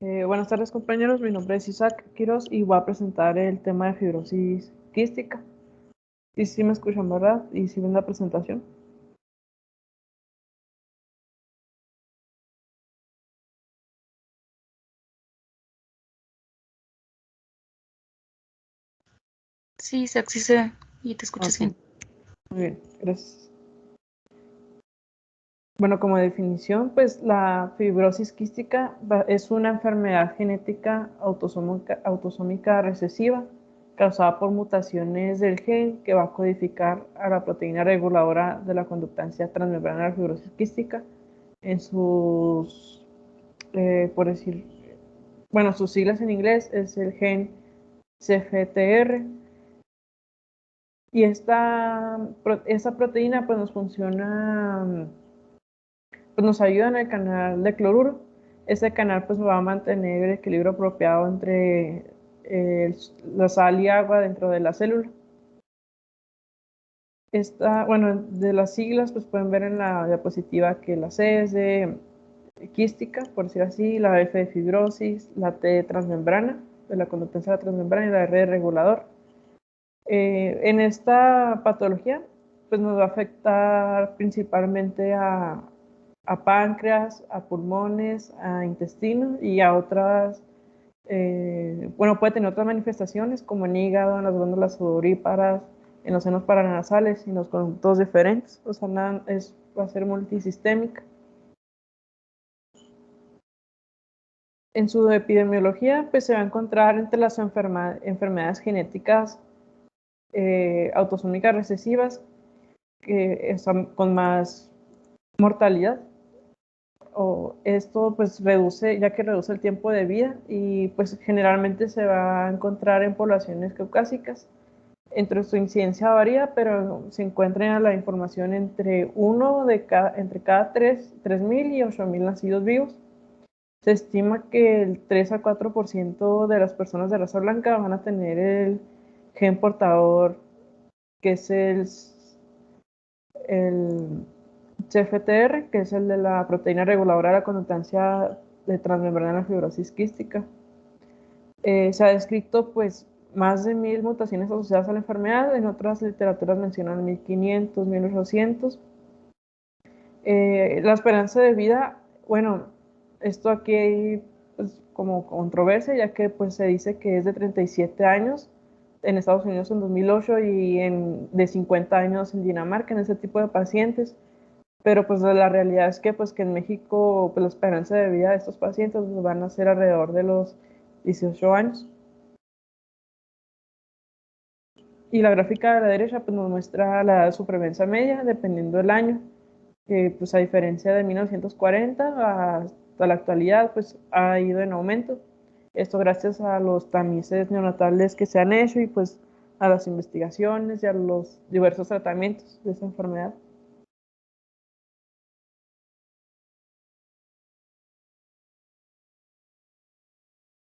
Buenas tardes, compañeros. Mi nombre es Isaac Quiroz y voy a presentar el tema de fibrosis quística. Y si me escuchan, ¿verdad? Y si ven la presentación. Sí, se accede y te escuchas Ok, bien. muy bien, gracias. Bueno, como definición, pues la fibrosis quística es una enfermedad genética autosómica recesiva causada por mutaciones del gen que va a codificar a la proteína reguladora de la conductancia transmembrana de la fibrosis quística en sus, por decir, bueno, sus siglas en inglés es el gen CFTR. Y esta proteína pues nos funciona, pues nos ayuda en el canal de cloruro. Este canal pues va a mantener el equilibrio apropiado entre la sal y agua dentro de la célula. Bueno, de las siglas pues pueden ver en la diapositiva que la C es de quística, por decir así, la F de fibrosis, la T de transmembrana, de la conductancia de la transmembrana y la R de regulador. En esta patología, pues nos va a afectar principalmente a páncreas, a pulmones, a intestino y a otras, bueno, puede tener otras manifestaciones como en hígado, en las glándulas sudoríparas, en los senos paranasales y en los conductos diferentes, o sea, va a ser multisistémica. En su epidemiología, pues se va a encontrar entre las enfermedades genéticas autosómicas recesivas que están con más mortalidad. Esto pues reduce, ya que reduce el tiempo de vida y pues generalmente se va a encontrar en poblaciones caucásicas. Entre su incidencia varía, pero se encuentra la información entre cada 3.000 y 8.000 nacidos vivos. Se estima que el 3 a 4% de las personas de raza blanca van a tener el gen portador, que es el CFTR, que es el de la proteína reguladora de la conductancia de transmembrana de la fibrosis quística. Se ha descrito pues más de 1.000 mutaciones asociadas a la enfermedad, en otras literaturas mencionan 1.500, 1.800. La esperanza de vida, bueno, esto aquí hay pues, como controversia, ya que pues se dice que es de 37 años en Estados Unidos en 2008 y de 50 años en Dinamarca en ese tipo de pacientes. Pero pues la realidad es que pues que en México pues la esperanza de vida de estos pacientes pues, van a ser alrededor de los 18 años. Y la gráfica de la derecha pues nos muestra la supervivencia media dependiendo del año, que pues a diferencia de 1940 hasta la actualidad pues ha ido en aumento. Esto gracias a los tamices neonatales que se han hecho y pues a las investigaciones y a los diversos tratamientos de esta enfermedad.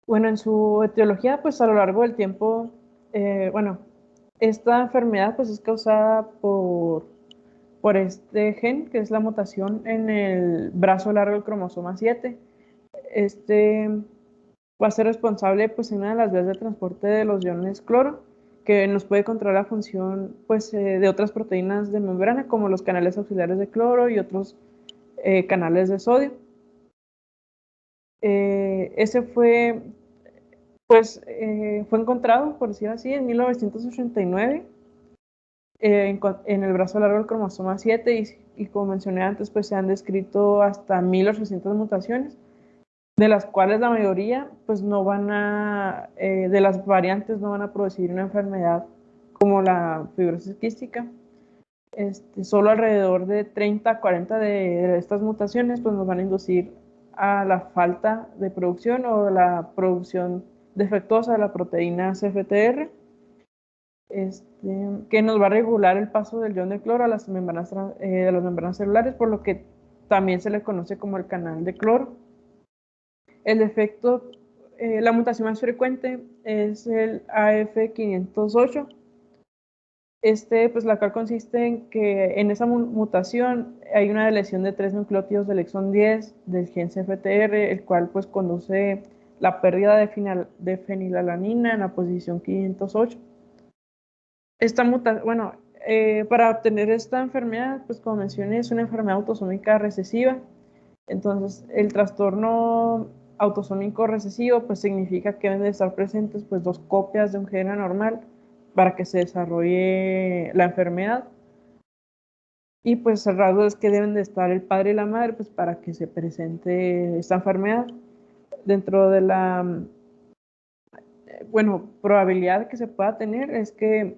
Bueno, en su etiología, pues a lo largo del tiempo, bueno, esta enfermedad pues es causada por este gen, que es la mutación en el brazo largo del cromosoma 7. Este va a ser responsable pues en una de las vías de transporte de los iones cloro, que nos puede controlar la función pues de otras proteínas de membrana, como los canales auxiliares de cloro y otros canales de sodio. Ese fue encontrado, por decir así, en 1989 en el brazo largo del cromosoma 7 y como mencioné antes, pues se han descrito hasta 1.800 mutaciones, de las cuales la mayoría pues de las variantes no van a producir una enfermedad como la fibrosis quística. Solo alrededor de 30 a 40 de estas mutaciones pues nos van a inducir a la falta de producción o la producción defectuosa de la proteína CFTR, que nos va a regular el paso del ion de cloro a de las membranas celulares, por lo que también se le conoce como el canal de cloro. El defecto, la mutación más frecuente es el AF508. Pues la cual consiste en que en esa mutación hay una deleción de 3 nucleótidos del exón 10 del gen CFTR, el cual pues conduce la pérdida de fenilalanina en la posición 508. Esta mutación, bueno, para obtener esta enfermedad, pues como mencioné, es una enfermedad autosómica recesiva. Entonces, el trastorno autosómico recesivo, pues significa que deben de estar presentes pues 2 copias de un gen anormal para que se desarrolle la enfermedad. Y pues el rasgo es que deben de estar el padre y la madre pues para que se presente esta enfermedad. Dentro de la, bueno, probabilidad que se pueda tener es que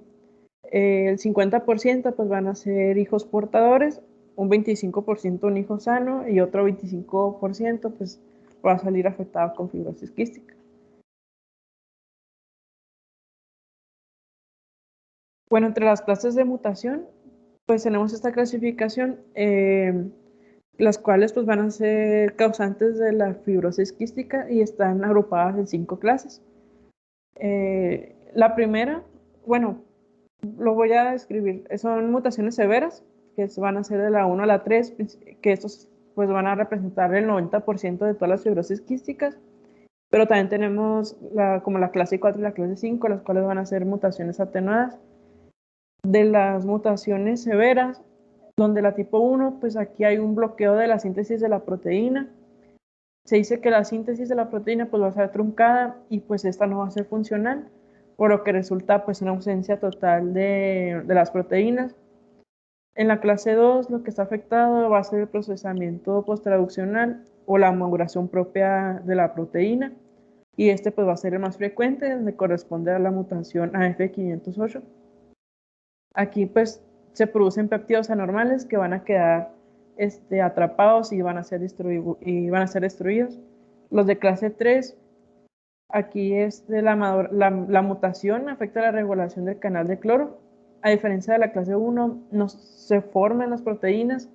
el 50% pues van a ser hijos portadores, un 25% un hijo sano y otro 25% pues va a salir afectado con fibrosis quística. Bueno, entre las clases de mutación, pues tenemos esta clasificación, las cuales pues van a ser causantes de la fibrosis quística y están agrupadas en 5 clases. La primera, bueno, lo voy a describir, son mutaciones severas, que van a ser de la 1 a la 3, que estos pues van a representar el 90% de todas las fibrosis quísticas, pero también tenemos como la clase 4 y la clase 5, las cuales van a ser mutaciones atenuadas. De las mutaciones severas, donde la tipo 1, pues aquí hay un bloqueo de la síntesis de la proteína. Se dice que la síntesis de la proteína pues va a ser truncada y pues esta no va a ser funcional, por lo que resulta pues una ausencia total de las proteínas. En la clase 2 lo que está afectado va a ser el procesamiento posttraduccional o la maduración propia de la proteína, y este pues va a ser el más frecuente, donde corresponde a la mutación AF508. Aquí pues se producen péptidos anormales que van a quedar atrapados y van a ser destruidos. Los de clase 3, aquí la mutación afecta la regulación del canal de cloro. A diferencia de la clase 1, no se forman las proteínas,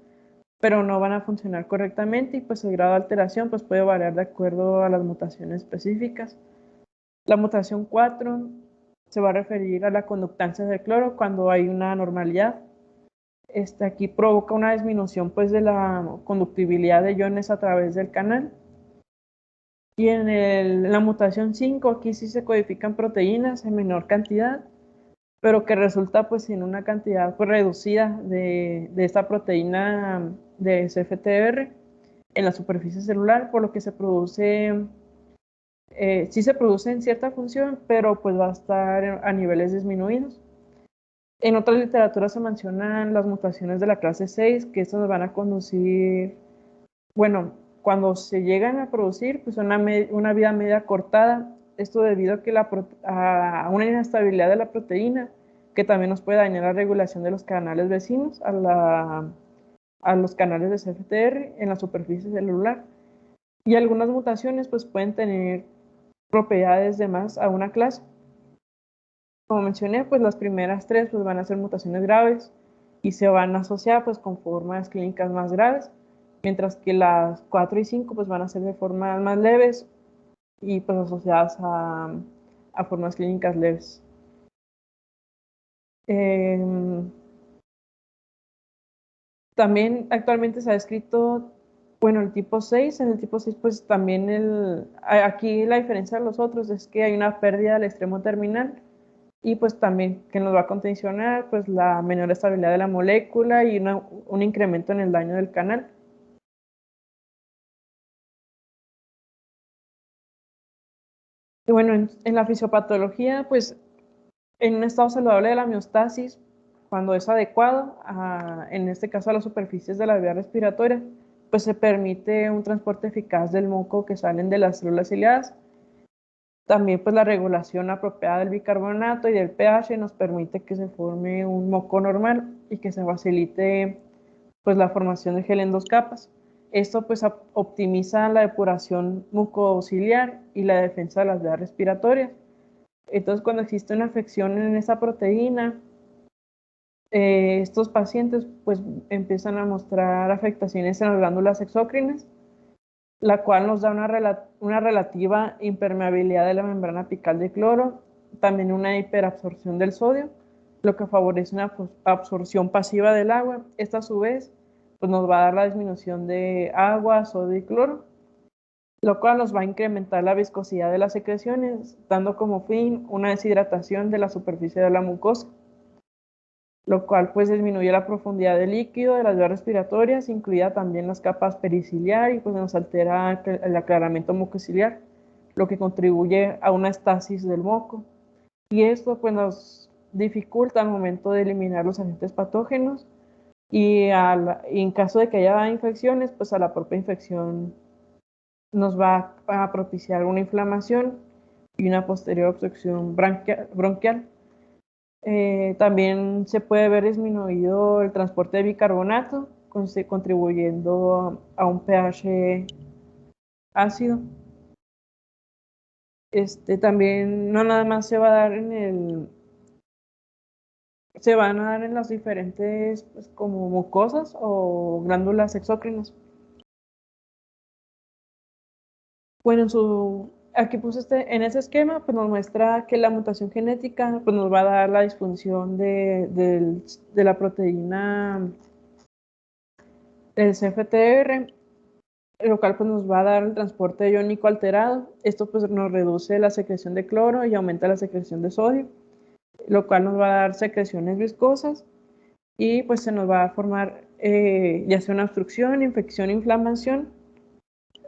pero no van a funcionar correctamente y pues el grado de alteración pues puede variar de acuerdo a las mutaciones específicas. La mutación 4 se va a referir a la conductancia del cloro cuando hay una anormalidad. Aquí provoca una disminución pues de la conductibilidad de iones a través del canal. Y en la mutación 5, aquí sí se codifican proteínas en menor cantidad, pero que resulta pues en una cantidad pues reducida de esta proteína de CFTR en la superficie celular, por lo que se produce, sí se produce en cierta función, pero pues va a estar a niveles disminuidos. En otras literaturas se mencionan las mutaciones de la clase 6, que estas van a conducir, bueno, cuando se llegan a producir, pues una vida media cortada. Esto debido a, a una inestabilidad de la proteína, que también nos puede dañar la regulación de los canales vecinos a los canales de CFTR en la superficie celular. Y algunas mutaciones pues pueden tener propiedades de más a una clase. Como mencioné, pues las primeras 3 pues van a ser mutaciones graves y se van a asociar pues con formas clínicas más graves, mientras que las 4 y 5 pues van a ser de formas más leves y pues asociadas a formas clínicas leves. También actualmente se ha descrito, bueno, el tipo 6. En el tipo 6 pues también aquí la diferencia de los otros es que hay una pérdida del extremo terminal, y pues también que nos va a condicionar pues la menor estabilidad de la molécula y un incremento en el daño del canal. Y bueno, en la fisiopatología, pues en un estado saludable de la homeostasis, cuando es adecuado, en este caso a las superficies de la vía respiratoria, pues se permite un transporte eficaz del moco que salen de las células ciliadas. También pues la regulación apropiada del bicarbonato y del pH nos permite que se forme un moco normal y que se facilite pues la formación de gel en 2 capas. Esto pues optimiza la depuración mucociliar y la defensa de las vías respiratorias. Entonces, cuando existe una afección en esa proteína, estos pacientes pues empiezan a mostrar afectaciones en las glándulas exócrinas, la cual nos da una relativa impermeabilidad de la membrana apical de cloro, también una hiperabsorción del sodio lo que favorece una absorción pasiva del agua. Esta a su vez pues nos va a dar la disminución de agua, sodio y cloro, lo cual nos va a incrementar la viscosidad de las secreciones, dando como fin una deshidratación de la superficie de la mucosa, lo cual pues disminuye la profundidad del líquido de las vías respiratorias, incluida también las capas periciliar, y pues nos altera el aclaramiento mucociliar, lo que contribuye a una estasis del moco. Y esto pues nos dificulta al momento de eliminar los agentes patógenos y en caso de que haya infecciones, pues a la propia infección nos va a propiciar una inflamación y una posterior obstrucción bronquial. También se puede ver disminuido el transporte de bicarbonato, contribuyendo a un pH ácido. También no nada más se va a dar se van a dar en las diferentes pues, como mucosas o glándulas exócrinas. Bueno, aquí pues en ese esquema pues nos muestra que la mutación genética pues nos va a dar la disfunción de la proteína del CFTR, lo cual pues nos va a dar el transporte iónico alterado. Esto pues nos reduce la secreción de cloro y aumenta la secreción de sodio, lo cual nos va a dar secreciones viscosas y pues se nos va a formar ya sea una obstrucción, infección, inflamación,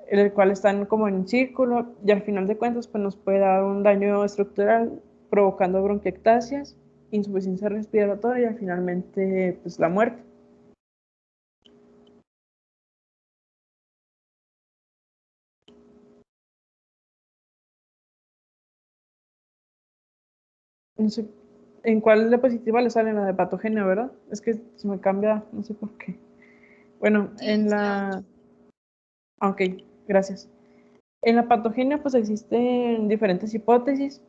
el cual están como en círculo, y al final de cuentas pues nos puede dar un daño estructural provocando bronquiectasias, insuficiencia respiratoria y finalmente pues la muerte. No sé en cuál diapositiva le sale, la de patogenia, ¿verdad? Es que se me cambia, no sé por qué. Bueno, Sí, en la... Ok, gracias. En la patogenia pues existen diferentes hipótesis,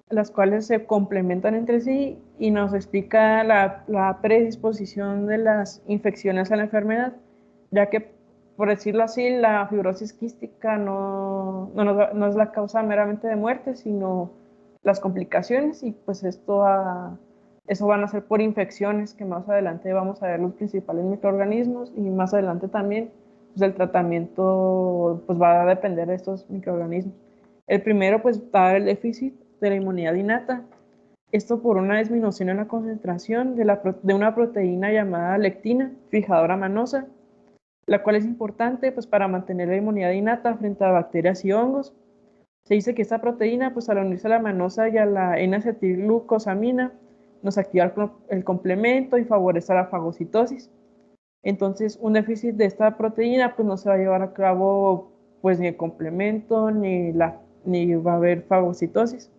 las cuales se complementan entre sí y nos explica la predisposición de las infecciones a la enfermedad, ya que, por decirlo así, la fibrosis quística no es la causa meramente de muerte, sino las complicaciones, y pues eso van a ser por infecciones, que más adelante vamos a ver los principales microorganismos, y más adelante también pues el tratamiento pues va a depender de estos microorganismos. El primero pues está el déficit de la inmunidad innata. Esto por una disminución en la concentración de una proteína llamada lectina, fijadora manosa, la cual es importante pues para mantener la inmunidad innata frente a bacterias y hongos. Se dice que esta proteína, pues al unirse a la manosa y a la N-acetilglucosamina, nos activa el complemento y favorece la fagocitosis. Entonces, un déficit de esta proteína, pues no se va a llevar a cabo pues ni el complemento ni va a haber fagocitosis.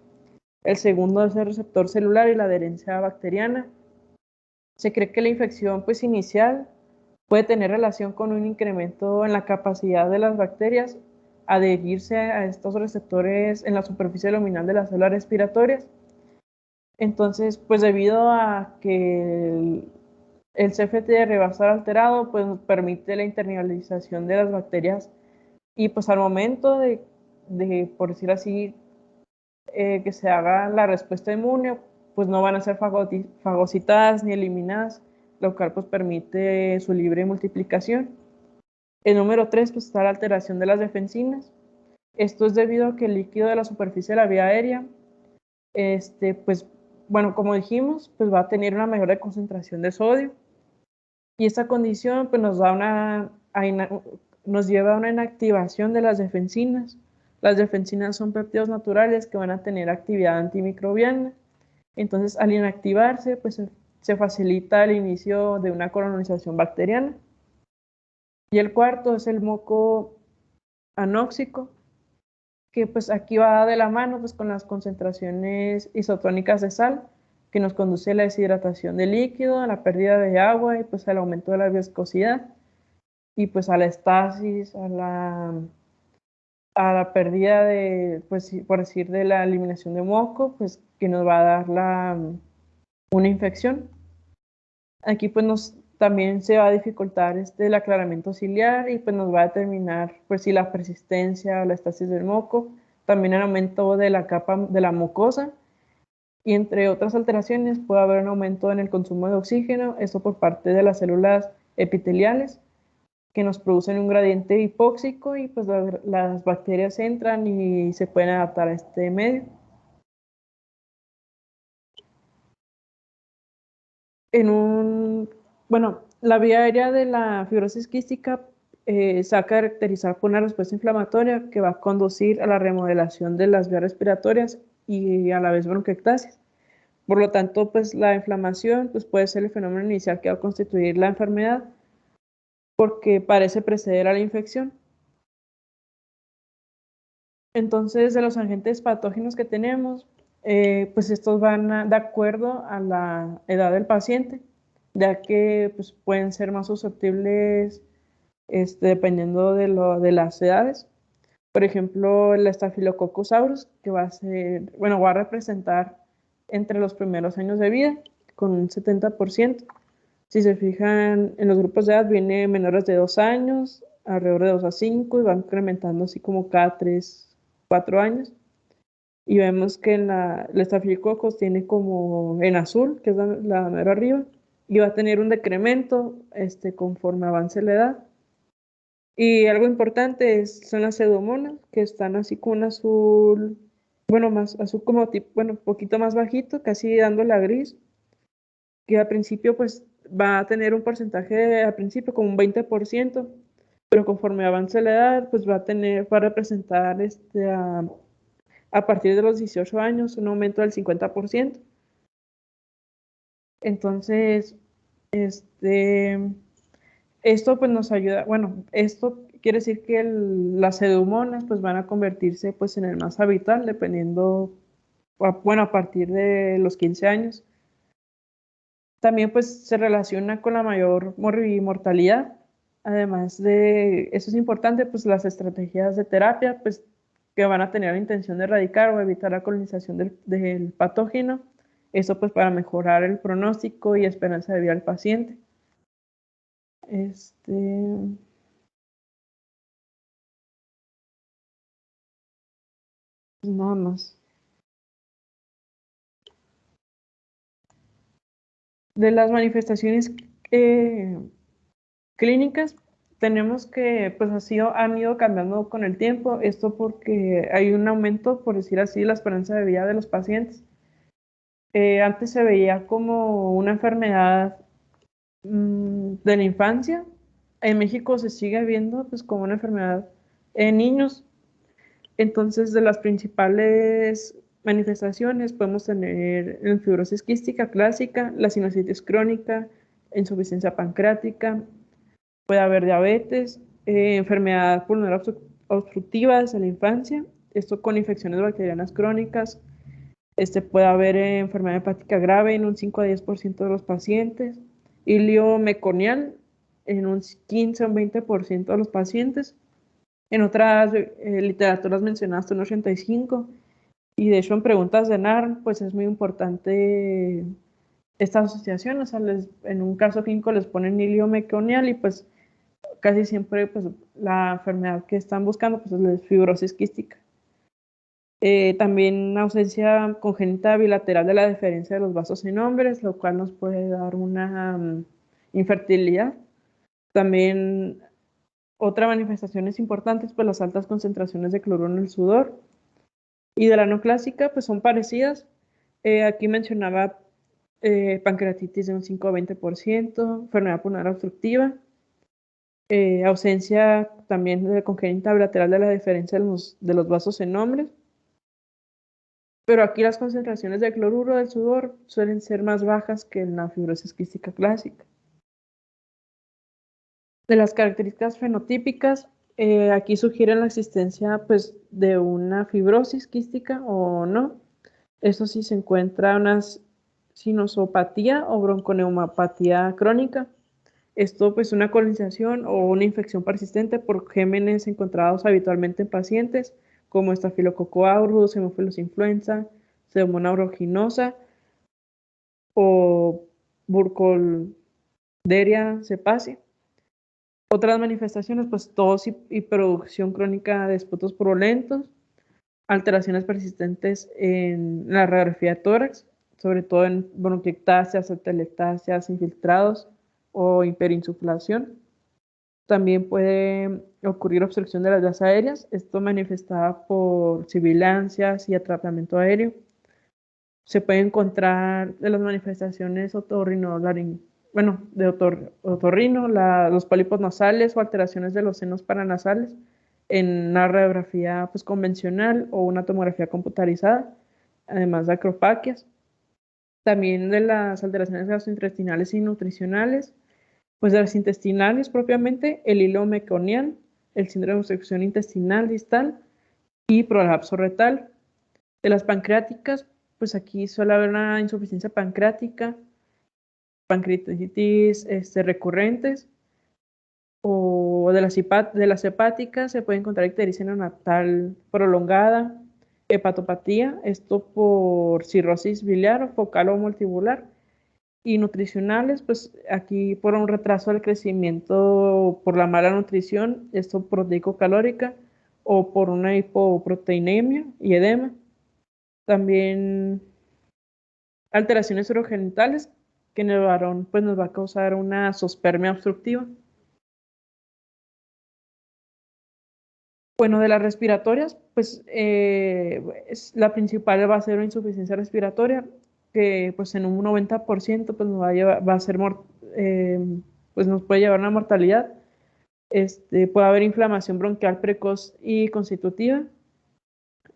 El segundo es el receptor celular y la adherencia bacteriana. Se cree que la infección pues inicial puede tener relación con un incremento en la capacidad de las bacterias a adherirse a estos receptores en la superficie luminal de las células respiratorias. Entonces, pues debido a que el CFTR va a estar alterado, pues permite la internalización de las bacterias, y pues al momento por decir así, que se haga la respuesta inmune, pues no van a ser fagocitadas ni eliminadas, lo cual pues permite su libre multiplicación. El número 3 pues está la alteración de las defensinas. Esto es debido a que el líquido de la superficie de la vía aérea, pues, bueno, como dijimos, pues va a tener una mayor concentración de sodio, y esta condición pues nos lleva a una inactivación de las defensinas. Las defensinas son péptidos naturales que van a tener actividad antimicrobiana. Entonces, al inactivarse, pues se facilita el inicio de una colonización bacteriana. Y el cuarto es el moco anóxico, que pues aquí va de la mano pues con las concentraciones isotónicas de sal, que nos conduce a la deshidratación del líquido, a la pérdida de agua y pues al aumento de la viscosidad, y pues a la estasis, a la pérdida de, pues por decir, de la eliminación de moco, pues que nos va a dar una infección. Aquí pues también se va a dificultar el aclaramiento ciliar, y pues nos va a determinar pues si la persistencia, la estasis del moco, también el aumento de la capa de la mucosa, Y entre otras alteraciones puede haber un aumento en el consumo de oxígeno, esto por parte de las células epiteliales, que nos producen un gradiente hipóxico y pues las bacterias entran y se pueden adaptar a este medio. Bueno, la vía aérea de la fibrosis quística se va a caracterizar por una respuesta inflamatoria que va a conducir a la remodelación de las vías respiratorias y a la vez bronquiectasis. Por lo tanto, pues la inflamación pues, puede ser el fenómeno inicial que va a constituir la enfermedad porque parece preceder a la infección. Entonces, de los agentes patógenos que tenemos, pues estos van de acuerdo a la edad del paciente, ya que pues, pueden ser más susceptibles dependiendo de las edades. Por ejemplo, el Staphylococcus aureus, que va a representar entre los primeros años de vida, con un 70%. Si se fijan en los grupos de edad, viene menores de 2 años, alrededor de 2 a 5, y van incrementando así como cada 3, 4 años. Y vemos que el Staphylococcus tiene como en azul, que es la mero arriba, y va a tener un decremento conforme avance la edad. Y algo importante son las pseudomonas, que están así con un azul, bueno, más azul como tipo, bueno, un poquito más bajito, casi dándole a gris, que al principio pues va a tener un porcentaje al principio como un 20%, pero conforme avance la edad pues va a representar a partir de los 18 años un aumento del 50%. Entonces, esto pues nos ayuda, bueno, esto quiere decir que las pseudomonas pues van a convertirse pues en el más habitual dependiendo, bueno, a partir de los 15 años. También pues se relaciona con la mayor mortalidad. Además de, eso es importante, pues las estrategias de terapia pues que van a tener la intención de erradicar o evitar la colonización del patógeno. Eso pues para mejorar el pronóstico y esperanza de vida del paciente. Este, Nada más. De las manifestaciones clínicas, tenemos que, pues han ido cambiando con el tiempo. Esto porque hay un aumento, por decir así, de la esperanza de vida de los pacientes. Antes se veía como una enfermedad de la infancia. En México se sigue viendo pues como una enfermedad en niños. Entonces, de las principales manifestaciones podemos tener la fibrosis quística clásica, la sinusitis crónica, insuficiencia pancreática, puede haber diabetes, enfermedad pulmonar obstructiva desde la infancia, esto con infecciones bacterianas crónicas, puede haber enfermedad hepática grave en un 5 a 10% de los pacientes, ilio meconial en un 15 o un 20% de los pacientes. En otras literaturas mencionadas un 85%, y de hecho en preguntas de NARM, pues es muy importante esta asociación, o sea, en un caso clínico les ponen ilio meconial y pues casi siempre pues la enfermedad que están buscando pues es la fibrosis quística. También ausencia congénita bilateral de la deferencia de los vasos en hombres, lo cual nos puede dar una infertilidad. También otra manifestación es importante, pues las altas concentraciones de cloruro en el sudor. Y de la no clásica, pues son parecidas. Aquí mencionaba pancreatitis de un 5 a 20%, enfermedad pulmonar obstructiva, ausencia también de congénita bilateral de la deferencia de los vasos en hombres. Pero aquí las concentraciones de cloruro del sudor suelen ser más bajas que en la fibrosis quística clásica. De las características fenotípicas, aquí sugieren la existencia pues, de una fibrosis quística o no. Esto sí se encuentra una sinusopatía o bronconeumonopatía crónica. Esto pues una colonización o una infección persistente por gérmenes encontrados habitualmente en pacientes como Staphylococcus aureus, Haemophilus influenza, Pseudomonas aeruginosa o Burkholderia cepacia. Otras manifestaciones, pues tos y producción crónica de esputos purulentos, alteraciones persistentes en la radiografía de tórax, sobre todo en bronquiectasias, atelectasias, infiltrados o hiperinsuflación. También puede ocurrir obstrucción de las vías aéreas, esto manifestada por sibilancias y atrapamiento aéreo. Se puede encontrar de las manifestaciones otorrino, los pólipos nasales o alteraciones de los senos paranasales en una radiografía pues, convencional o una tomografía computarizada, además de acropaquias. También de las alteraciones gastrointestinales y nutricionales, pues de las intestinales propiamente, el hilo meconial, el síndrome de obstrucción intestinal distal y prolapso retal. De las pancreáticas, pues aquí suele haber una insuficiencia pancreática, pancreatitis recurrentes, o de las hepáticas se puede encontrar ictericia neonatal prolongada, hepatopatía, esto por cirrosis biliar, focal o multibular, y nutricionales, pues aquí por un retraso del crecimiento por la mala nutrición, esto proteico-calórica, o por una hipoproteinemia y edema. También alteraciones urogenitales, que en el varón pues, nos va a causar una zoospermia obstructiva. Bueno, de las respiratorias, pues la principal va a ser una insuficiencia respiratoria, que pues en un 90% pues nos va a ser pues nos puede llevar a una mortalidad. Puede haber inflamación bronquial precoz y constitutiva,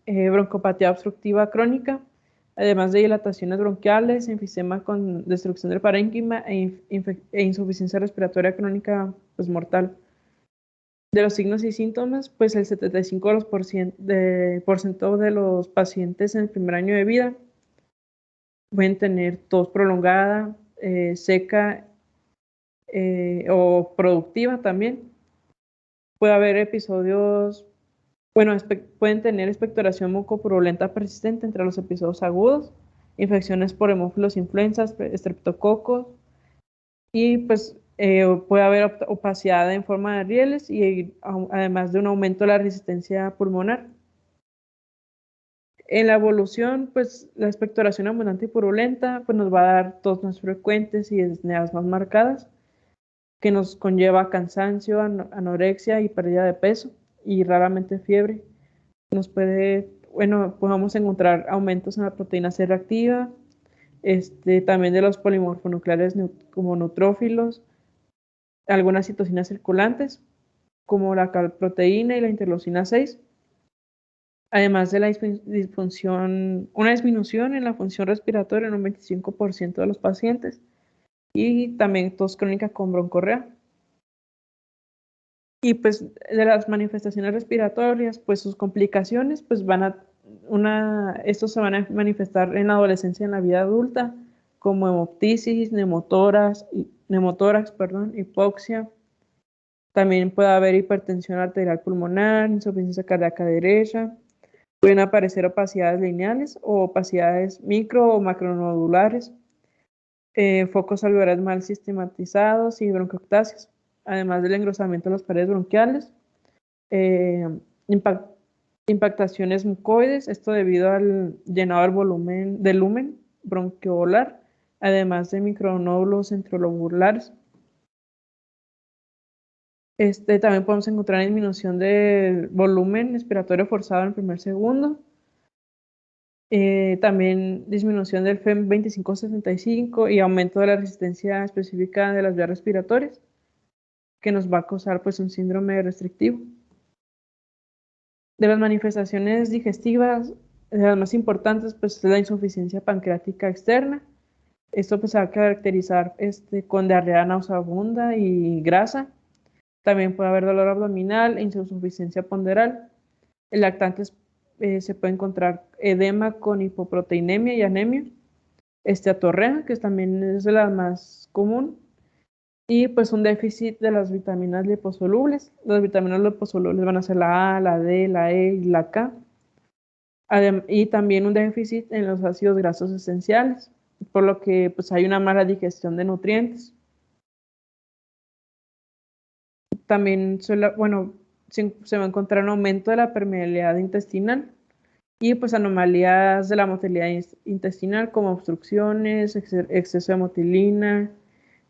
broncopatía obstructiva crónica, además de dilataciones bronquiales, enfisema con destrucción del parénquima e insuficiencia respiratoria crónica pues, mortal. De los signos y síntomas, pues el 75% de los pacientes en el primer año de vida pueden tener tos prolongada, seca o productiva también. Puede haber episodios, bueno, pueden tener expectoración mucopurulenta persistente entre los episodios agudos, infecciones por hemófilos influenzas, estreptococos, y pues puede haber opacidad en forma de rieles y además de un aumento de la resistencia pulmonar. En la evolución, pues la expectoración abundante y purulenta pues, nos va a dar tos más frecuentes y desneas más marcadas, que nos conlleva cansancio, anorexia y pérdida de peso y raramente fiebre. Podemos encontrar aumentos en la proteína C reactiva, también de los polimorfonucleares como neutrófilos, algunas citocinas circulantes, como la calproteína y la interleucina 6, además de una disminución en la función respiratoria en un 25% de los pacientes, y también tos crónica con broncorrea. Y pues de las manifestaciones respiratorias, pues sus complicaciones, pues estos se van a manifestar en la adolescencia y en la vida adulta, como hemoptisis, neumotórax, hipoxia. También puede haber hipertensión arterial pulmonar, insuficiencia cardíaca derecha. Pueden aparecer opacidades lineales o opacidades micro o macronodulares, focos alveolares mal sistematizados y bronquiectasias, además del engrosamiento de las paredes bronquiales, impactaciones mucoides, esto debido al llenado del lumen bronquiolar, además de micronódulos centrolobulares. También podemos encontrar disminución del volumen respiratorio forzado en el primer segundo. También disminución del FEM 2565 y aumento de la resistencia específica de las vías respiratorias, que nos va a causar pues, un síndrome restrictivo. De las manifestaciones digestivas, las más importantes, pues es la insuficiencia pancreática externa. Esto pues, se va a caracterizar con diarrea nauseabunda y grasa. También puede haber dolor abdominal e insuficiencia ponderal. El lactante se puede encontrar edema con hipoproteinemia y anemia. Atorrea, que también es la más común. Y pues un déficit de las vitaminas liposolubles. Las vitaminas liposolubles van a ser la A, la D, la E y la K. Y también un déficit en los ácidos grasos esenciales, por lo que pues, hay una mala digestión de nutrientes. También se va a encontrar un aumento de la permeabilidad intestinal, y pues anomalías de la motilidad intestinal como obstrucciones, exceso de motilina,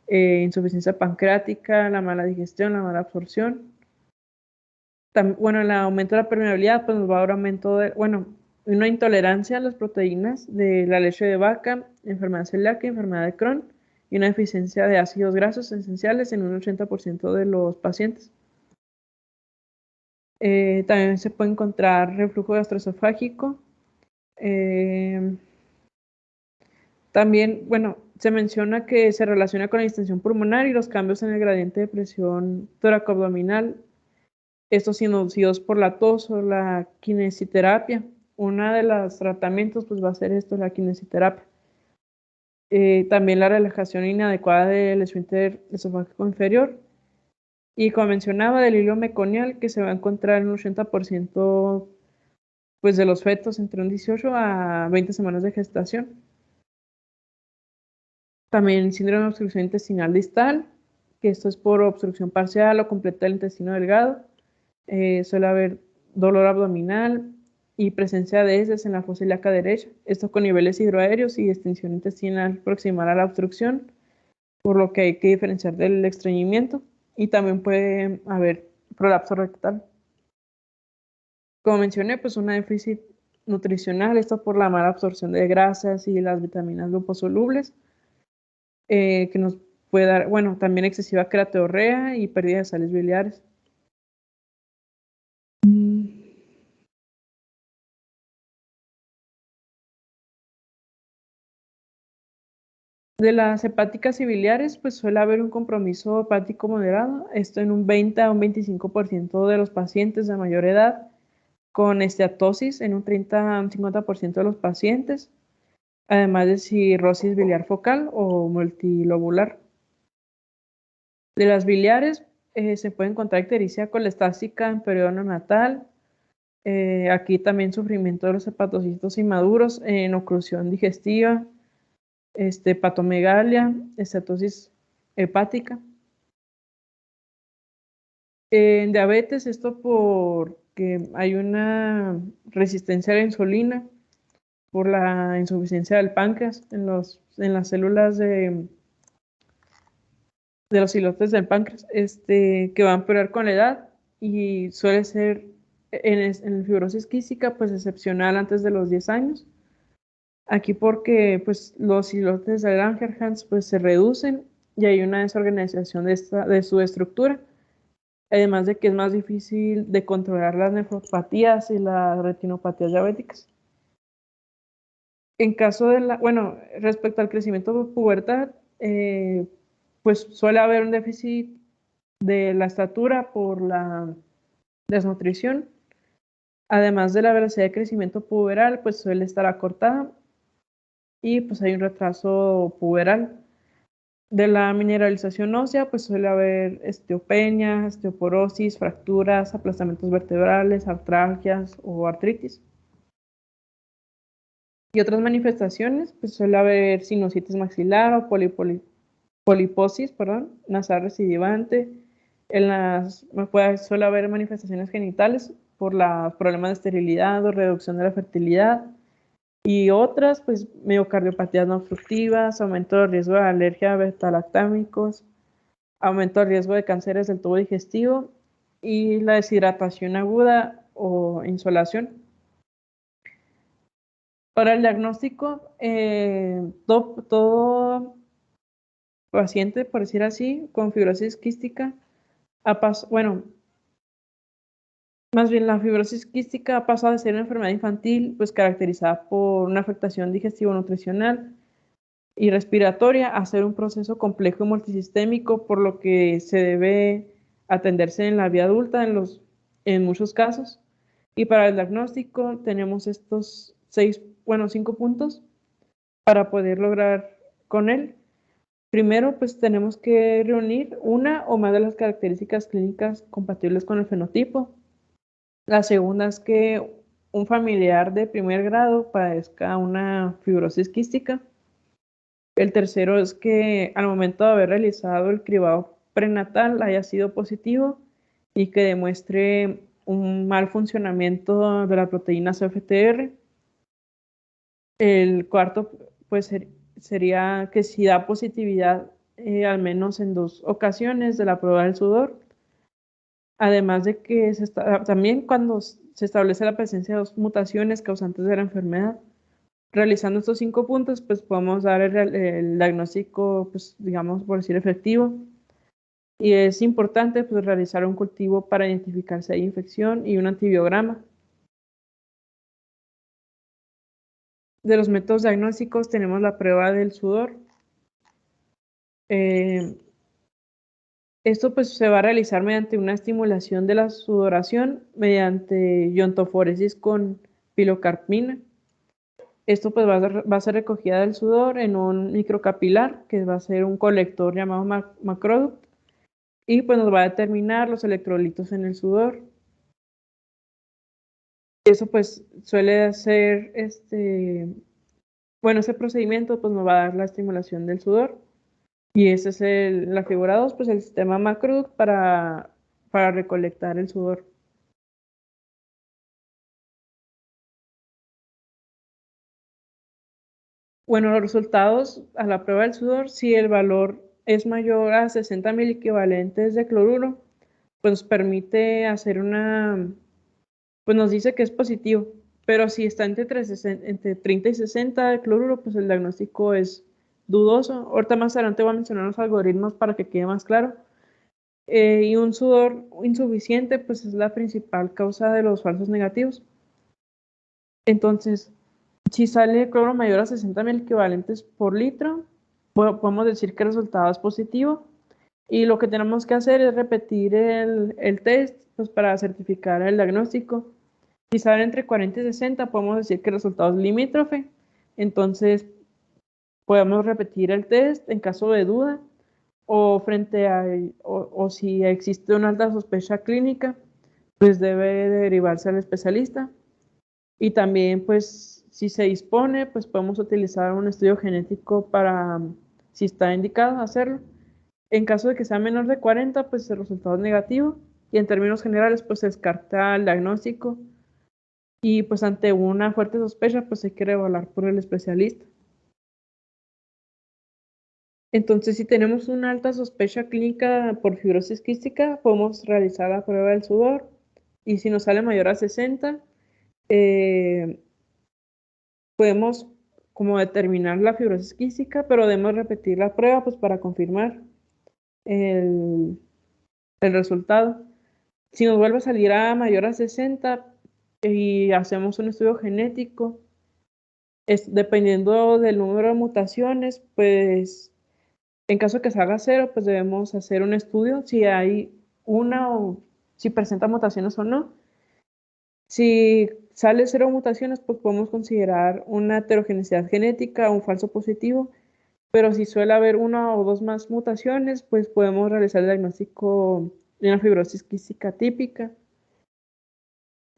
insuficiencia pancreática, la mala digestión, la mala absorción. Bueno, el aumento de la permeabilidad pues nos va a dar aumento de, bueno, una intolerancia a las proteínas de la leche de vaca, enfermedad celíaca, enfermedad de Crohn y una deficiencia de ácidos grasos esenciales en un 80% de los pacientes. También se puede encontrar reflujo gastroesofágico. También, bueno, se menciona que se relaciona con la distensión pulmonar y los cambios en el gradiente de presión toracoabdominal, estos inducidos por la tos o la kinesiterapia. Una de los tratamientos pues va a ser esto, la kinesiterapia. También la relajación inadecuada del esfínter esofágico inferior. Y como mencionaba, del hilo meconial, que se va a encontrar en un 80% pues, de los fetos entre un 18 a 20 semanas de gestación. También síndrome de obstrucción intestinal distal, que esto es por obstrucción parcial o completa del intestino delgado. Suele haber dolor abdominal y presencia de heces en la fosa ilíaca derecha. Esto con niveles hidroaéreos y extensión intestinal proximal a la obstrucción, por lo que hay que diferenciar del estreñimiento. Y también puede haber prolapso rectal. Como mencioné, pues un déficit nutricional, esto por la mala absorción de grasas y las vitaminas liposolubles, que nos puede dar, bueno, también excesiva creatinurrea y pérdida de sales biliares. De las hepáticas y biliares, pues suele haber un compromiso hepático moderado, esto en un 20 a un 25% de los pacientes de mayor edad, con esteatosis en un 30 a un 50% de los pacientes, además de cirrosis biliar focal o multilobular. De las biliares, se puede encontrar ictericia colestática en periodo neonatal, aquí también sufrimiento de los hepatocitos inmaduros en oclusión digestiva, hepatomegalia, estatosis hepática. En diabetes, esto porque hay una resistencia a la insulina por la insuficiencia del páncreas en las células de los islotes del páncreas, que va a empeorar con la edad y suele ser en fibrosis quística, pues excepcional antes de los 10 años. Aquí porque pues, los islotes de Langerhans pues, se reducen y hay una desorganización de su estructura, además de que es más difícil de controlar las nefropatías y las retinopatías diabéticas. En caso de bueno, respecto al crecimiento de pubertad, pues suele haber un déficit de la estatura por la desnutrición, además de la velocidad de crecimiento puberal, pues suele estar acortada y pues hay un retraso puberal. De la mineralización ósea, pues suele haber osteopenia, osteoporosis, fracturas, aplastamientos vertebrales, artralgias o artritis. Y otras manifestaciones, pues suele haber sinusitis maxilar o poliposis, nasal recidivante. Suele haber manifestaciones genitales por los problemas de esterilidad o reducción de la fertilidad. Y otras, pues miocardiopatías no obstructivas, aumento del riesgo de alergia a beta-lactámicos, aumento del riesgo de cánceres del tubo digestivo y la deshidratación aguda o insolación. Para el diagnóstico, todo paciente, por decir así, con fibrosis quística, bueno, más bien la fibrosis quística ha pasado de ser una enfermedad infantil, pues caracterizada por una afectación digestivo-nutricional y respiratoria, a ser un proceso complejo y multisistémico, por lo que se debe atenderse en la vida adulta en muchos casos. Y para el diagnóstico tenemos estos 5 puntos para poder lograr con él. Primero, pues tenemos que reunir una o más de las características clínicas compatibles con el fenotipo. La segunda es que un familiar de primer grado padezca una fibrosis quística. El tercero es que al momento de haber realizado el cribado prenatal haya sido positivo y que demuestre un mal funcionamiento de la proteína CFTR El cuarto, pues sería que si da positividad al menos en 2 ocasiones de la prueba del sudor, además de que también cuando se establece la presencia de 2 mutaciones causantes de la enfermedad. Realizando estos 5 puntos, pues podemos dar el diagnóstico, pues digamos, por decir, efectivo. Y es importante, pues, realizar un cultivo para identificar si hay infección y un antibiograma. De los métodos diagnósticos tenemos la prueba del sudor. Eh, Esto pues se va a realizar mediante una estimulación de la sudoración mediante iontoforesis con pilocarpina. Esto pues va a ser recogida del sudor en un microcapilar, que va a ser un colector llamado macroduct, y pues nos va a determinar los electrolitos en el sudor. Eso pues suele ser, bueno, ese procedimiento pues nos va a dar la estimulación del sudor. Y ese es la figura 2, pues el sistema macroduct para recolectar el sudor. Bueno, los resultados a la prueba del sudor, si el valor es mayor a 60 equivalentes de cloruro, pues nos permite hacer pues nos dice que es positivo, pero si está entre 30 y 60 de cloruro, pues el diagnóstico es dudoso. Ahorita más adelante voy a mencionar los algoritmos para que quede más claro. Y un sudor insuficiente, pues es la principal causa de los falsos negativos. Entonces, si sale cloro mayor a 60 mil equivalentes por litro, podemos decir que el resultado es positivo. Y lo que tenemos que hacer es repetir el test, pues, para certificar el diagnóstico. Si sale entre 40 y 60, podemos decir que el resultado es limítrofe. Entonces, podemos repetir el test en caso de duda o o si existe una alta sospecha clínica, pues debe derivarse al especialista. Y también, pues, si se dispone, pues podemos utilizar un estudio genético para, si está indicado, hacerlo. En caso de que sea menor de 40, pues el resultado es negativo. Y en términos generales, pues se descarta el diagnóstico. Y pues ante una fuerte sospecha, pues hay que revaluar por el especialista. Entonces, si tenemos una alta sospecha clínica por fibrosis quística, podemos realizar la prueba del sudor. Y si nos sale mayor a 60, eh, podemos como determinar la fibrosis quística, pero debemos repetir la prueba pues para confirmar el, el resultado. Si nos vuelve a salir a mayor a 60 y hacemos un estudio genético, dependiendo del número de mutaciones, pues en caso de que salga 0, pues debemos hacer un estudio si hay una o si presenta mutaciones o no. Si sale 0 mutaciones, pues podemos considerar una heterogeneidad genética o un falso positivo, pero si suele haber 1 o 2 más mutaciones, pues podemos realizar el diagnóstico de una fibrosis quística típica.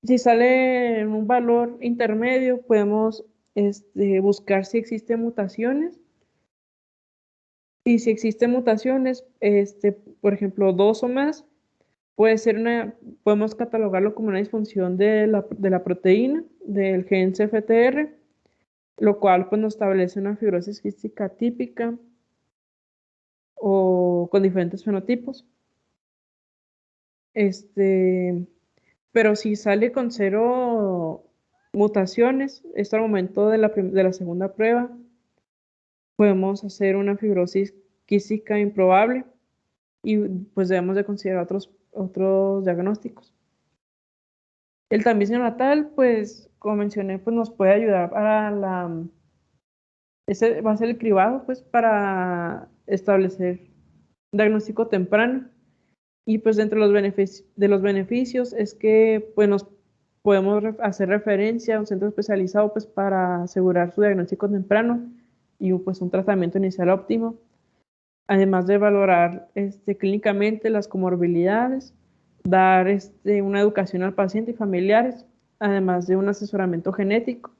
Si sale en un valor intermedio, podemos buscar si existen mutaciones. Y si existen mutaciones, por ejemplo, 2 o más, podemos catalogarlo como una disfunción de la proteína del gen CFTR, lo cual pues nos establece una fibrosis quística típica o con diferentes fenotipos. Pero si sale con 0 mutaciones, esto al momento de la segunda prueba, podemos hacer una fibrosis quística improbable y pues debemos de considerar otros diagnósticos. El tamiz neonatal, pues, como mencioné, pues nos puede ayudar ese va a ser el cribado, pues, para establecer diagnóstico temprano. Y pues dentro de los beneficios es que pues nos podemos hacer referencia a un centro especializado pues para asegurar su diagnóstico temprano y pues un tratamiento inicial óptimo, además de valorar clínicamente las comorbilidades, dar una educación al paciente y familiares, además de un asesoramiento genético,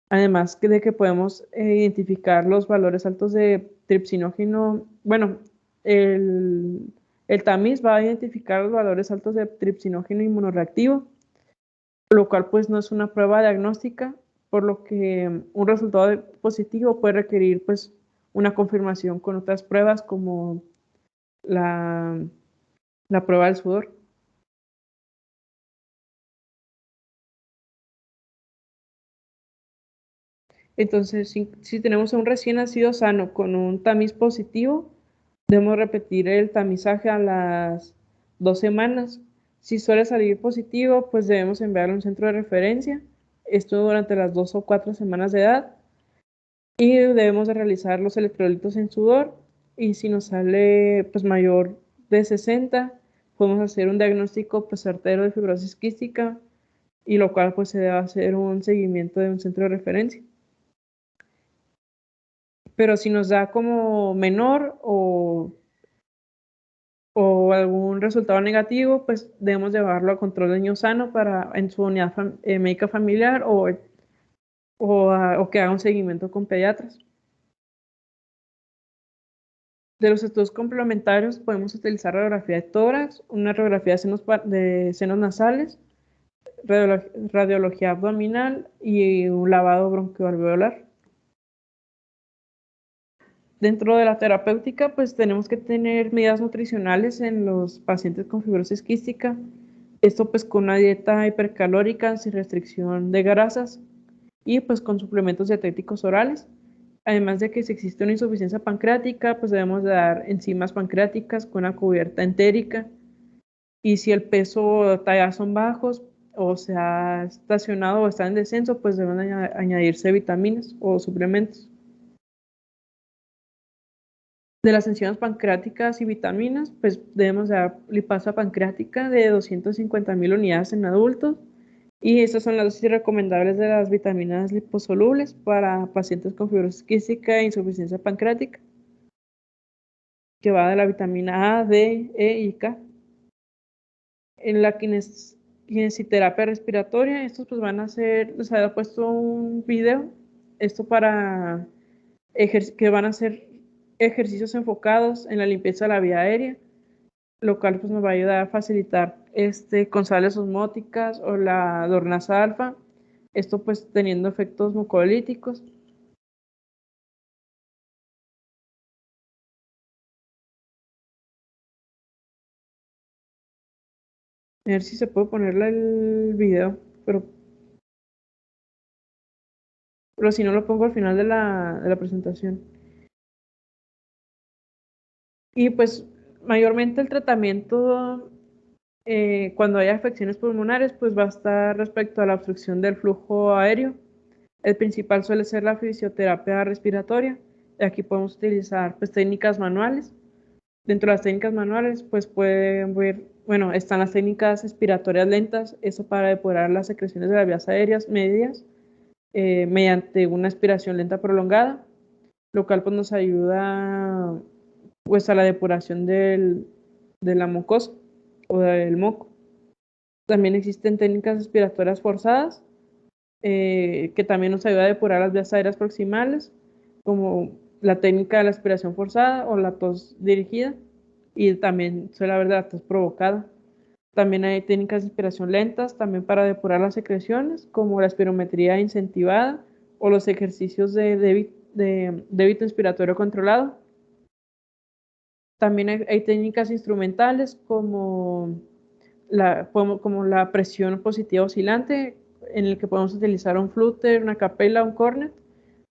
además de que podemos identificar los valores altos de tripsinógeno. Bueno, el tamiz va a identificar los valores altos de tripsinógeno inmunorreactivo, lo cual pues no es una prueba diagnóstica por lo que un resultado positivo puede requerir pues una confirmación con otras pruebas como la prueba del sudor. Entonces, si tenemos a un recién nacido sano con un tamiz positivo, debemos repetir el tamizaje a las 2 semanas. Si suele salir positivo, pues debemos enviarlo a un centro de referencia. Esto durante las 2 o 4 semanas de edad. Y debemos de realizar los electrolitos en sudor. Y si nos sale pues mayor de 60, podemos hacer un diagnóstico pues certero de fibrosis quística, y lo cual pues se debe hacer un seguimiento de un centro de referencia. Pero si nos da como menor o algún resultado negativo, pues debemos llevarlo a control de niño sano en su unidad médica familiar o que haga un seguimiento con pediatras. De los estudios complementarios podemos utilizar radiografía de tórax, una radiografía de senos nasales, radiología abdominal y un lavado bronquialveolar. Dentro de la terapéutica, pues tenemos que tener medidas nutricionales en los pacientes con fibrosis quística. Esto pues con una dieta hipercalórica sin restricción de grasas y pues con suplementos dietéticos orales. Además de que si existe una insuficiencia pancreática, pues debemos dar enzimas pancreáticas con una cubierta entérica. Y si el peso o talla son bajos o se ha estacionado o está en descenso, pues deben añadirse vitaminas o suplementos. De las enzimas pancreáticas y vitaminas, pues debemos dar lipasa pancreática de 250.000 unidades en adultos. Y estas son las dosis recomendables de las vitaminas liposolubles para pacientes con fibrosis quística e insuficiencia pancreática, que va de la vitamina A, D, E y K. En la kinesiterapia respiratoria, estos pues van a ser, les había puesto un video, esto para que van a ser ejercicios enfocados en la limpieza de la vía aérea, lo cual pues nos va a ayudar a facilitar con sales osmóticas o la dornasa alfa, esto pues teniendo efectos mucolíticos. A ver si se puede ponerle el video, pero si no lo pongo al final de la presentación. Y pues mayormente el tratamiento cuando haya afecciones pulmonares pues va a estar respecto a la obstrucción del flujo aéreo. El principal suele ser la fisioterapia respiratoria. Aquí podemos utilizar pues técnicas manuales. Dentro de las técnicas manuales pues pueden ver, bueno, están las técnicas expiratorias lentas, eso para depurar las secreciones de las vías aéreas medias mediante una expiración lenta prolongada, lo cual pues nos ayuda pues a la depuración de la mucosa o del moco. También existen técnicas expiratorias forzadas que también nos ayuda a depurar las vías aéreas proximales, como la técnica de la aspiración forzada o la tos dirigida, y también suele haber de la tos provocada. También hay técnicas de inspiración lentas, también para depurar las secreciones, como la espirometría incentivada o los ejercicios de débito inspiratorio controlado. También hay técnicas instrumentales como la presión positiva oscilante, en el que podemos utilizar un flúter, una capela, un cornet,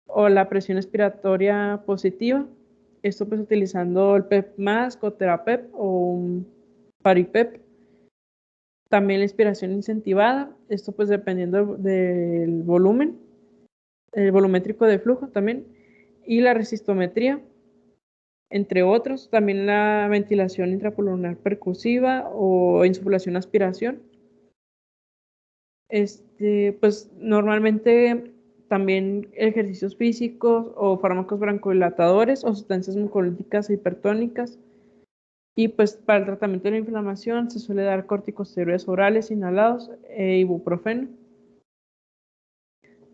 o la presión expiratoria positiva. Esto pues utilizando el PEP mask o Terapep o un Paripep. También la inspiración incentivada, esto pues dependiendo del volumen, el volumétrico de flujo también, y la resistometría, entre otros. También la ventilación intrapulmonar percusiva o insuflación aspiración. Pues normalmente también ejercicios físicos o fármacos broncodilatadores o sustancias mucolíticas e hipertónicas. Y pues para el tratamiento de la inflamación se suele dar corticosteroides orales inhalados e ibuprofeno.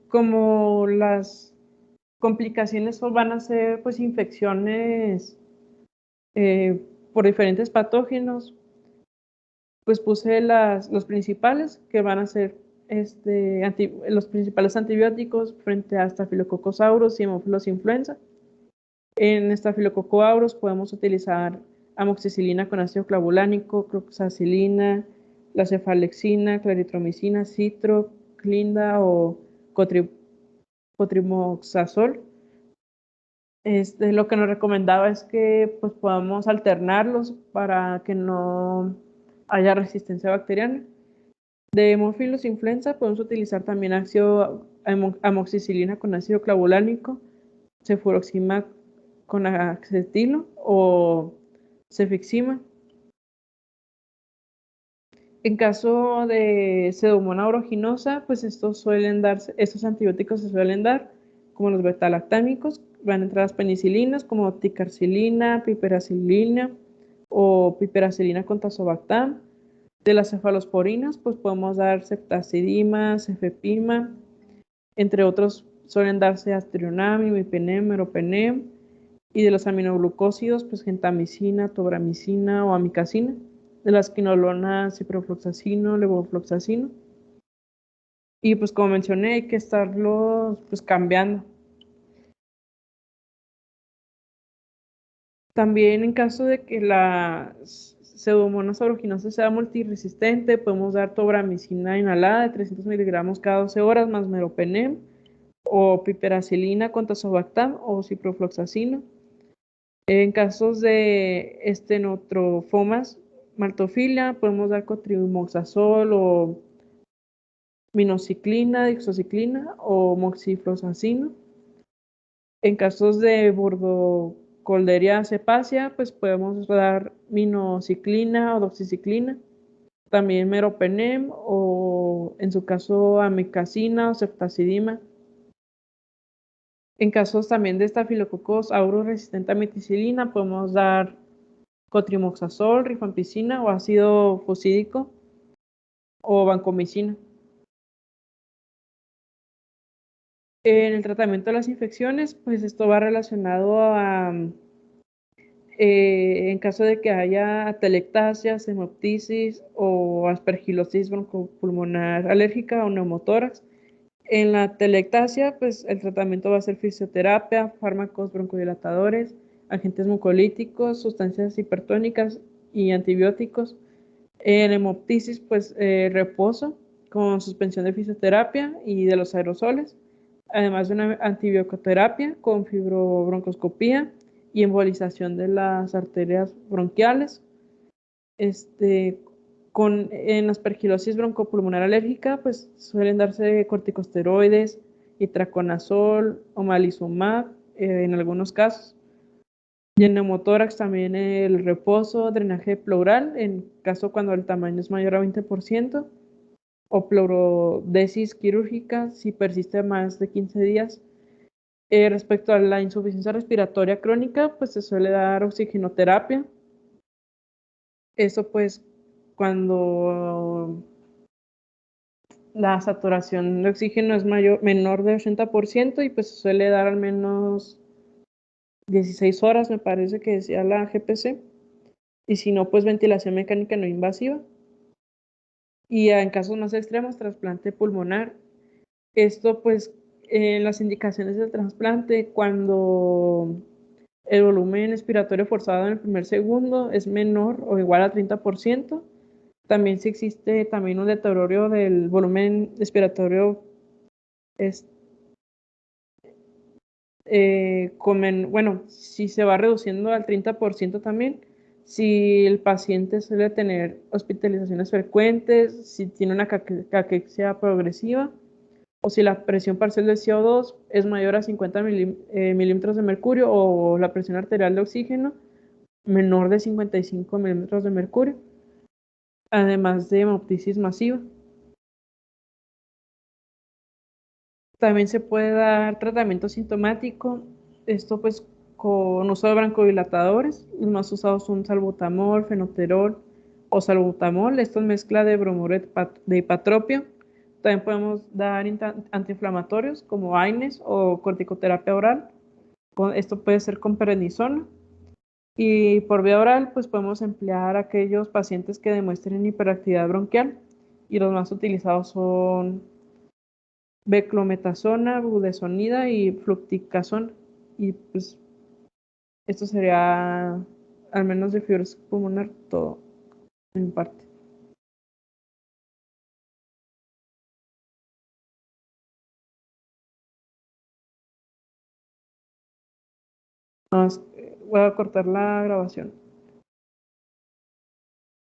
Como las complicaciones van a ser pues infecciones por diferentes patógenos, pues puse los principales que van a ser los principales antibióticos frente a Staphylococcus aureus y Haemophilus influenza. En Staphylococcus aureus podemos utilizar amoxicilina con ácido clavulánico, cloxacilina, la cefalexina, claritromicina, citroclinda o cotrimoxazol. Lo que nos recomendaba es que pues, podamos alternarlos para que no haya resistencia bacteriana. De Haemophilus influenza podemos utilizar también amoxicilina con ácido clavulánico, cefuroximab con acetilo o cefixima. En caso de Pseudomonas aeruginosa, pues estos antibióticos se suelen dar como los betalactámicos, van a entrar las penicilinas como ticarcilina, piperacilina o piperacilina con tazobactam. De las cefalosporinas, pues podemos dar ceftazidima, cefepima, entre otros suelen darse aztreonam, imipenem, meropenem, y de los aminoglucósidos, pues gentamicina, tobramicina o amicacina. De las quinolonas, ciprofloxacino, levofloxacino. Y pues como mencioné, hay que estarlos pues cambiando. También en caso de que la Pseudomonas aeruginosa sea multiresistente, podemos dar tobramicina inhalada de 300 miligramos cada 12 horas más meropenem o piperacilina con tazobactam o ciprofloxacino. En casos de estenotrofomas maltophilia, podemos dar cotrimoxazol o minociclina, dixociclina o moxifloxacino. En casos de Burdocolderia cepacia, pues podemos dar minociclina o doxiciclina, también meropenem o en su caso amicacina o ceftazidima. En casos también de Staphylococcus aureus resistente a meticilina, podemos dar cotrimoxazol, rifampicina o ácido fosídico o vancomicina. En el tratamiento de las infecciones, pues esto va relacionado a, en caso de que haya atelectasias, hemoptisis o aspergilosis broncopulmonar alérgica o neumotórax. En la atelectasia, pues el tratamiento va a ser fisioterapia, fármacos broncodilatadores, agentes mucolíticos, sustancias hipertónicas y antibióticos. En hemoptisis, pues reposo con suspensión de fisioterapia y de los aerosoles, además de una antibioterapia con fibrobroncoscopía y embolización de las arterias bronquiales. En aspergilosis broncopulmonar alérgica, pues suelen darse corticosteroides, itraconazol, omalizumab, en algunos casos. Y en neumotórax también el reposo, drenaje pleural, en caso cuando el tamaño es mayor a 20%, o pleurodesis quirúrgica si persiste más de 15 días. Respecto a la insuficiencia respiratoria crónica, pues se suele dar oxigenoterapia. Eso pues cuando la saturación de oxígeno es menor de 80% y pues se suele dar al menos 16 horas, me parece que decía la GPC. Y si no, pues ventilación mecánica no invasiva. Y en casos más extremos, trasplante pulmonar. Esto pues en las indicaciones del trasplante, cuando el volumen expiratorio forzado en el primer segundo es menor o igual a 30%. También si existe también un deterioro del volumen expiratorio si se va reduciendo al 30% también, si el paciente suele tener hospitalizaciones frecuentes, si tiene una caquexia progresiva, o si la presión parcial de CO2 es mayor a 50 milímetros de mercurio o la presión arterial de oxígeno menor de 55 milímetros de mercurio, además de hemoptisis masiva. También se puede dar tratamiento sintomático, esto pues con uso de broncodilatadores. Los más usados son salbutamol, fenoterol o salbutamol. Esto es mezcla de bromuro de hipatropio. También podemos dar antiinflamatorios como AINES o corticoterapia oral. Esto puede ser con prednisona. Y por vía oral, pues podemos emplear a aquellos pacientes que demuestren hiperactividad bronquial y los más utilizados son beclometasona, budesonida y fluticasona. Y pues esto sería, al menos de fibrosis pulmonar, todo en parte. Voy a cortar la grabación.